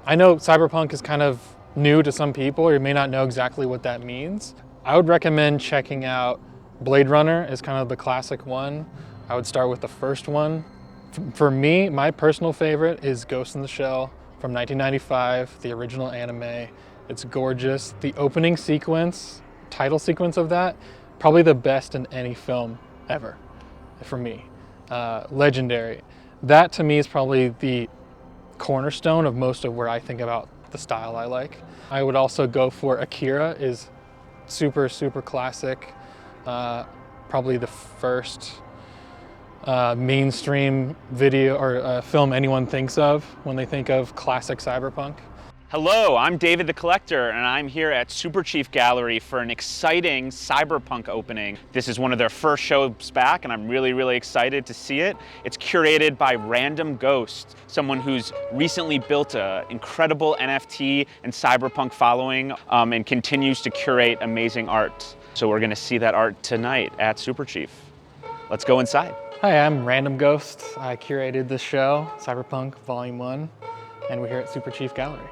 I know Cyberpunk is kind of new to some people, or you may not know exactly what that means. I would recommend checking out Blade Runner is kind of the classic one. I would start with the first one. For me, my personal favorite is Ghost in the Shell from 1995, the original anime. It's gorgeous. The opening sequence, title sequence of that, probably the best in any film ever, for me. Legendary. That to me is probably the cornerstone of most of where I think about the style I like. I would also go for Akira, is super, super classic. Probably the first mainstream video or film anyone thinks of when they think of classic cyberpunk. Hello, I'm David the Collector, and I'm here at Superchief Gallery for an exciting Cyberpunk opening. This is one of their first shows back, and I'm really, really excited to see it. It's curated by Random Ghost, someone who's recently built an incredible NFT and Cyberpunk following and continues to curate amazing art. So we're gonna see that art tonight at Superchief. Let's go inside. Hi, I'm Random Ghost. I curated this show, Cyberpunk Volume 1, and we're here at Superchief Gallery.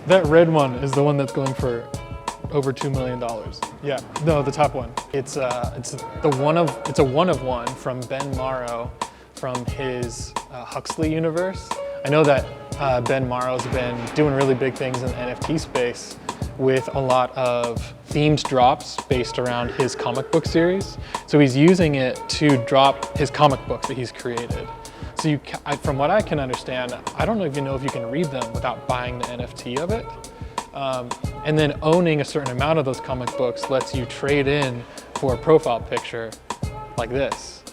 That red one is the one that's going for over $2 million. Yeah, no, the top one. It's a one of one from Ben Morrow from his Huxley universe. I know that Ben Morrow's been doing really big things in the NFT space with a lot of themed drops based around his comic book series. So he's using it to drop his comic books that he's created. So from what I can understand, I don't even know if you can read them without buying the NFT of it. And then owning a certain amount of those comic books lets you trade in for a profile picture like this.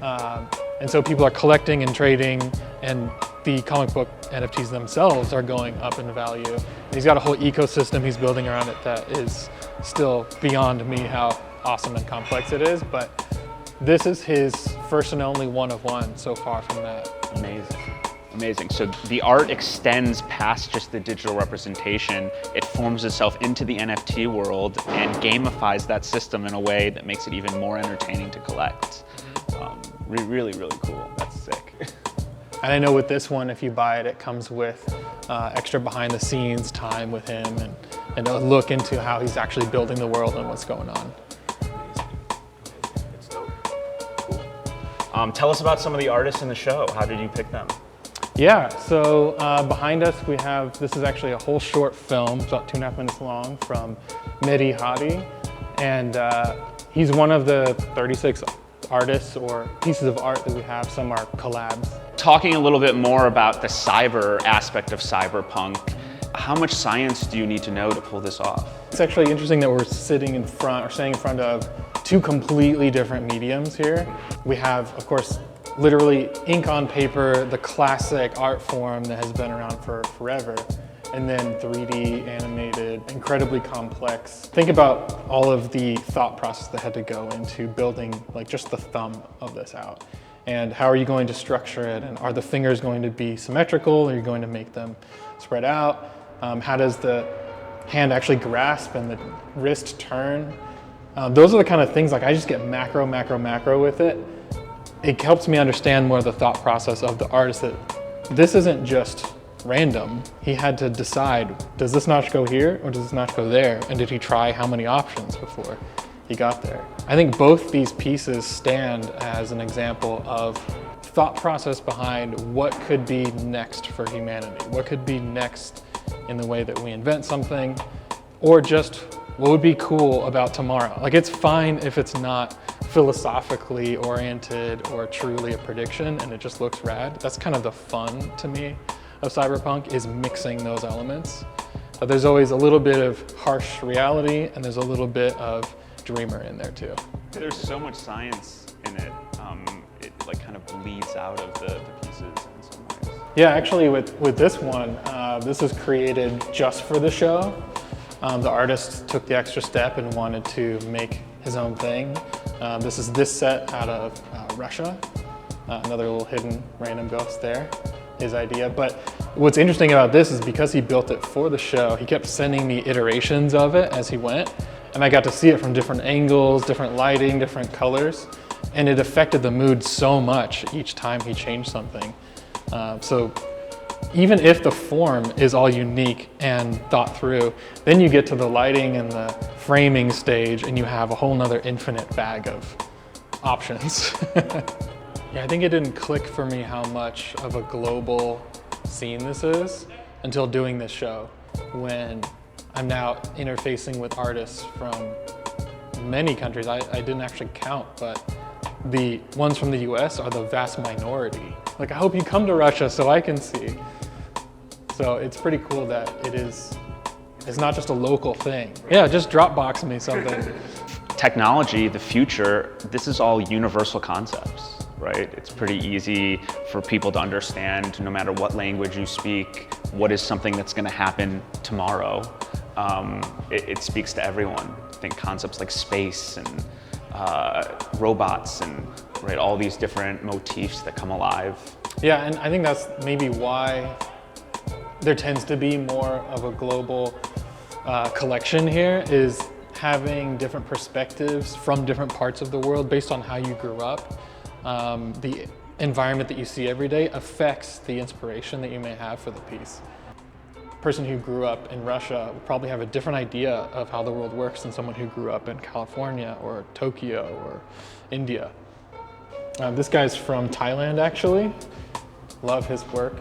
And so people are collecting and trading, and the comic book NFTs themselves are going up in value. And he's got a whole ecosystem he's building around it that is still beyond me how awesome and complex it is. But this is his first and only one of one so far from that. Amazing. Amazing. So the art extends past just the digital representation. It forms itself into the NFT world and gamifies that system in a way that makes it even more entertaining to collect. Really, really cool. That's sick. And I know with this one, if you buy it, it comes with extra behind the scenes time with him and a look into how he's actually building the world and what's going on. Tell us about some of the artists in the show. How did you pick them? Yeah, so behind us we have, this is actually a whole short film, it's about 2.5 minutes long, from Mehdi Hadi. And he's one of the 36 artists or pieces of art that we have. Some are collabs. Talking a little bit more about the cyber aspect of cyberpunk, how much science do you need to know to pull this off? It's actually interesting that we're standing in front of two completely different mediums here. We have, of course, literally ink on paper, the classic art form that has been around for forever, and then 3D animated, incredibly complex. Think about all of the thought process that had to go into building like just the thumb of this out. And how are you going to structure it? And are the fingers going to be symmetrical? Are you going to make them spread out? How does the hand actually grasp and the wrist turn? Those are the kind of things, like I just get macro with it. It helps me understand more of the thought process of the artist, that this isn't just random. He had to decide, does this notch go here or does this notch go there? And did he try how many options before he got there? I think both these pieces stand as an example of thought process behind what could be next for humanity, what could be next in the way that we invent something, or just what would be cool about tomorrow. Like, it's fine if it's not philosophically oriented or truly a prediction and it just looks rad. That's kind of the fun to me of cyberpunk, is mixing those elements. But there's always a little bit of harsh reality and there's a little bit of dreamer in there too. There's so much science in it. It like kind of bleeds out of the pieces in some ways. Yeah, actually with this one, this was created just for the show. The artist took the extra step and wanted to make his own thing. This is this set out of Russia. Another little hidden random ghost there, his idea. But what's interesting about this is because he built it for the show, he kept sending me iterations of it as he went. And I got to see it from different angles, different lighting, different colors. And it affected the mood so much each time he changed something. So even if the form is all unique and thought through, then you get to the lighting and the framing stage and you have a whole nother infinite bag of options. Yeah, I think it didn't click for me how much of a global scene this is until doing this show, when I'm now interfacing with artists from many countries. I didn't actually count, but the ones from the US are the vast minority. Like, I hope you come to Russia so I can see. So it's pretty cool that it's not just a local thing. Yeah, just Dropbox me something. Technology, the future, this is all universal concepts, right? It's pretty easy for people to understand, no matter what language you speak, what is something that's gonna happen tomorrow. It speaks to everyone. I think concepts like space and robots and right, all these different motifs that come alive. Yeah, and I think that's maybe why there tends to be more of a global collection here, is having different perspectives from different parts of the world based on how you grew up. The environment that you see every day affects the inspiration that you may have for the piece. A person who grew up in Russia will probably have a different idea of how the world works than someone who grew up in California or Tokyo or India. This guy's from Thailand, actually. Love his work.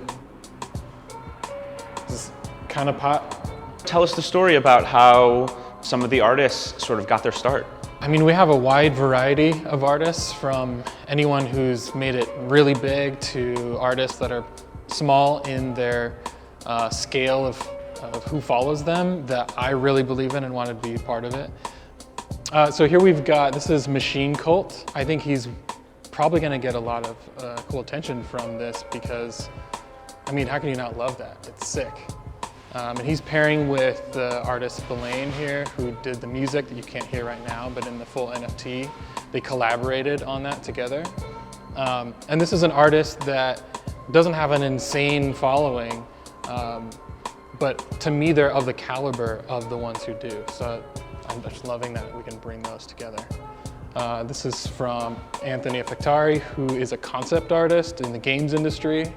This is kind of pot. Tell us the story about how some of the artists sort of got their start. I mean, we have a wide variety of artists, from anyone who's made it really big to artists that are small in their scale of who follows them, that I really believe in and want to be part of it. So here we've got, this is Machine Cult. I think he's probably going to get a lot of cool attention from this because, I mean, how can you not love that? It's sick. And he's pairing with the artist Belaine here, who did the music that you can't hear right now, but in the full NFT, they collaborated on that together. And this is an artist that doesn't have an insane following, but to me, they're of the caliber of the ones who do. So I'm just loving that we can bring those together. This is from Anthony Effectari, who is a concept artist in the games industry.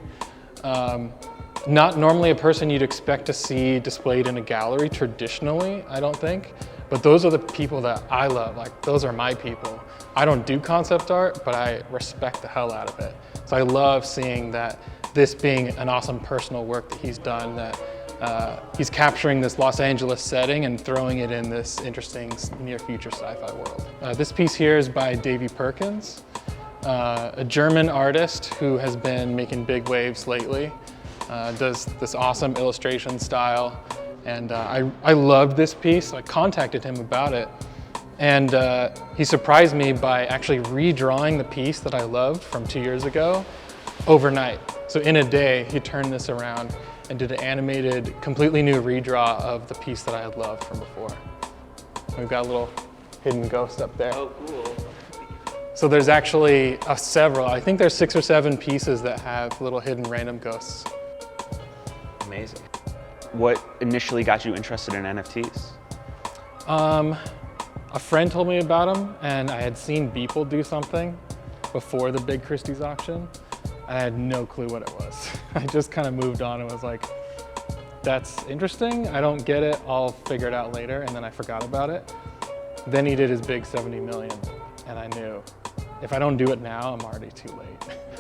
Not normally a person you'd expect to see displayed in a gallery traditionally, I don't think. But those are the people that I love. Like, those are my people. I don't do concept art, but I respect the hell out of it. So I love seeing that this being an awesome personal work that he's done, that he's capturing this Los Angeles setting and throwing it in this interesting near future sci-fi world. This piece here is by Davey Perkins, a German artist who has been making big waves lately. Does this awesome illustration style. And I loved this piece. I contacted him about it. And he surprised me by actually redrawing the piece that I loved from 2 years ago overnight. So in a day, he turned this around and did an animated, completely new redraw of the piece that I had loved from before. We've got a little hidden ghost up there. Oh, cool. So there's actually several, I think there's 6 or 7 pieces that have little hidden random ghosts. Amazing. What initially got you interested in NFTs? A friend told me about them, and I had seen Beeple do something before the big Christie's auction. I had no clue what it was. I just kind of moved on and was like, that's interesting. I don't get it. I'll figure it out later. And then I forgot about it. Then he did his big 70 million. And I knew, if I don't do it now, I'm already too late.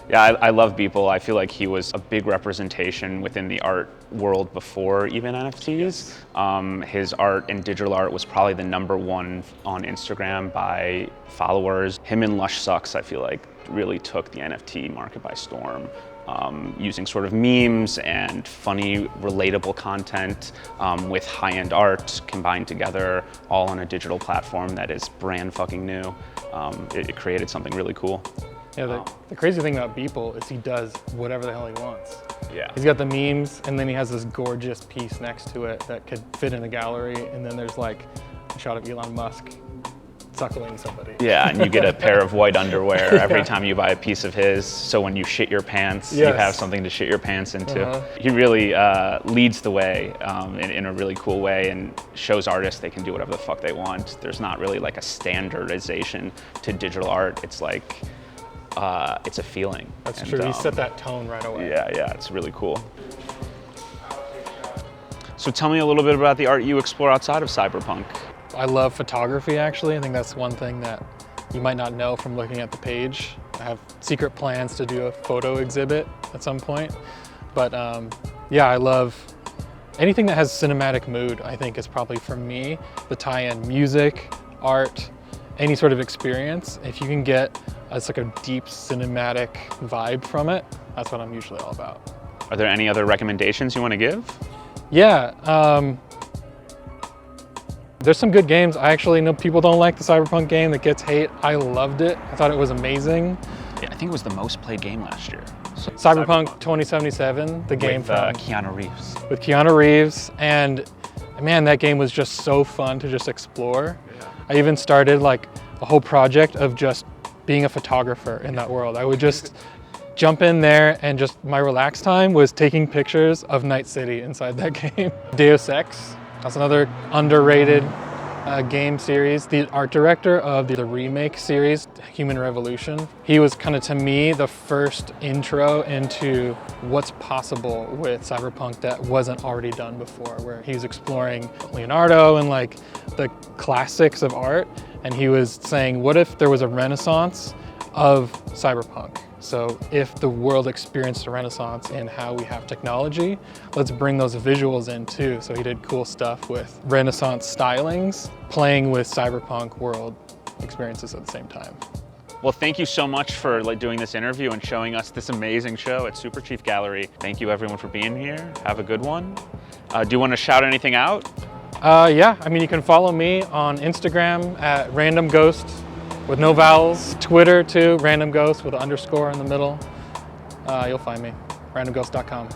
Yeah, I love Beeple. I feel like he was a big representation within the art world before even NFTs. His art and digital art was probably the #1 on Instagram by followers. Him and Lush Sucks, I feel like, really took the NFT market by storm, using sort of memes and funny, relatable content with high-end art combined together, all on a digital platform that is brand fucking new. It created something really cool. Yeah, the crazy thing about Beeple is he does whatever the hell he wants. Yeah. He's got the memes, and then he has this gorgeous piece next to it that could fit in a gallery, and then there's like a shot of Elon Musk suckling somebody. Yeah, and you get a pair of white underwear every time you buy a piece of his, so when you shit your pants, you have something to shit your pants into. He really leads the way in a really cool way and shows artists they can do whatever the fuck they want. There's not really like a standardization to digital art. It's like, it's a feeling. That's true, he set that tone right away. Yeah, it's really cool. So tell me a little bit about the art you explore outside of Cyberpunk. I love photography, actually. I think that's one thing that you might not know from looking at the page. I have secret plans to do a photo exhibit at some point. But yeah, I love anything that has cinematic mood, I think is probably for me, the tie-in music, art, any sort of experience. If you can get like a deep cinematic vibe from it, that's what I'm usually all about. Are there any other recommendations you want to give? Yeah, there's some good games. I actually know people don't like the Cyberpunk game that gets hate. I loved it. I thought it was amazing. Yeah, I think it was the most played game last year. So Cyberpunk 2077, the game with from Keanu Reeves. With Keanu Reeves, and man, that game was just so fun to just explore. Yeah. I even started like a whole project of just being a photographer in that world. I would just jump in there and just my relaxed time was taking pictures of Night City inside that game. Deus Ex, that's another underrated game series. The art director of the remake series, Human Revolution, he was kind of, to me, the first intro into what's possible with Cyberpunk that wasn't already done before, where he was exploring Leonardo and like the classics of art. And he was saying, what if there was a renaissance of Cyberpunk? So if the world experienced a renaissance in how we have technology, let's bring those visuals in too. So he did cool stuff with Renaissance stylings, playing with Cyberpunk world experiences at the same time. Well, thank you so much for doing this interview and showing us this amazing show at Superchief Gallery. Thank you everyone for being here. Have a good one. Do you want to shout anything out? Yeah, I mean, you can follow me on Instagram at Random Ghost with no vowels. Twitter too, Random Ghost with an underscore in the middle. You'll find me, randomghost.com.